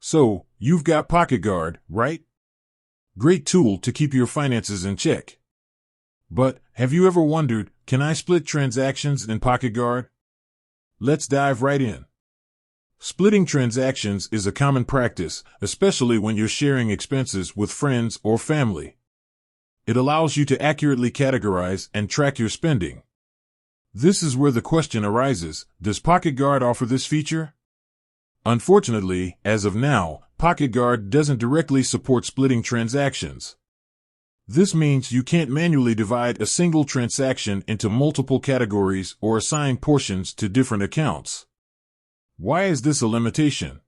So, you've got PocketGuard, right? Great tool to keep your finances in check. But, have you ever wondered, can I split transactions in PocketGuard? Let's dive right in. Splitting transactions is a common practice, especially when you're sharing expenses with friends or family. It allows you to accurately categorize and track your spending. This is where the question arises, does PocketGuard offer this feature? Unfortunately, as of now, PocketGuard doesn't directly support splitting transactions. This means you can't manually divide a single transaction into multiple categories or assign portions to different accounts. Why is this a limitation?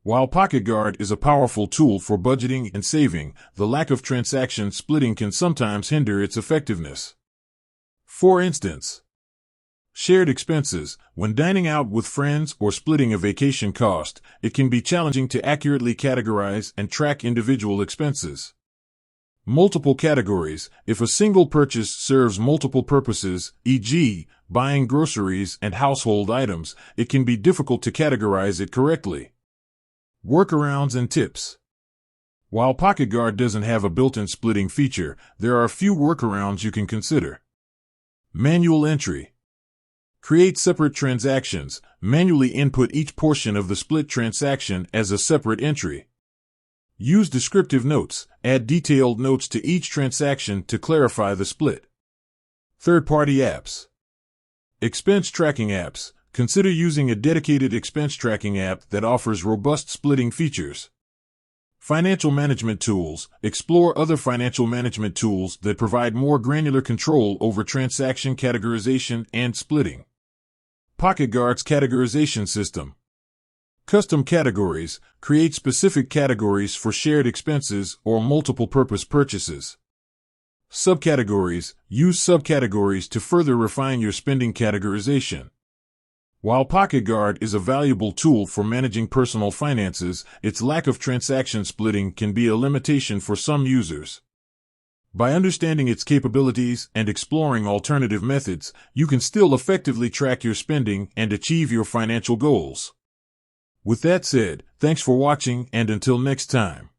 While PocketGuard is a powerful tool for budgeting and saving, the lack of transaction splitting can sometimes hinder its effectiveness. For instance, shared expenses. When dining out with friends or splitting a vacation cost, it can be challenging to accurately categorize and track individual expenses. Multiple categories. If a single purchase serves multiple purposes, e.g., buying groceries and household items, it can be difficult to categorize it correctly. Workarounds and tips. While PocketGuard doesn't have a built-in splitting feature, there are a few workarounds you can consider. Manual entry. Create separate transactions. Manually input each portion of the split transaction as a separate entry. Use descriptive notes. Add detailed notes to each transaction to clarify the split. Third-party apps. Expense tracking apps. Consider using a dedicated expense tracking app that offers robust splitting features. Financial management tools. Explore other financial management tools that provide more granular control over transaction categorization and splitting. PocketGuard's categorization system. Custom categories. Create specific categories for shared expenses or multiple-purpose purchases. Subcategories. Use subcategories to further refine your spending categorization. While PocketGuard is a valuable tool for managing personal finances, its lack of transaction splitting can be a limitation for some users. By understanding its capabilities and exploring alternative methods, you can still effectively track your spending and achieve your financial goals. With that said, thanks for watching, and until next time.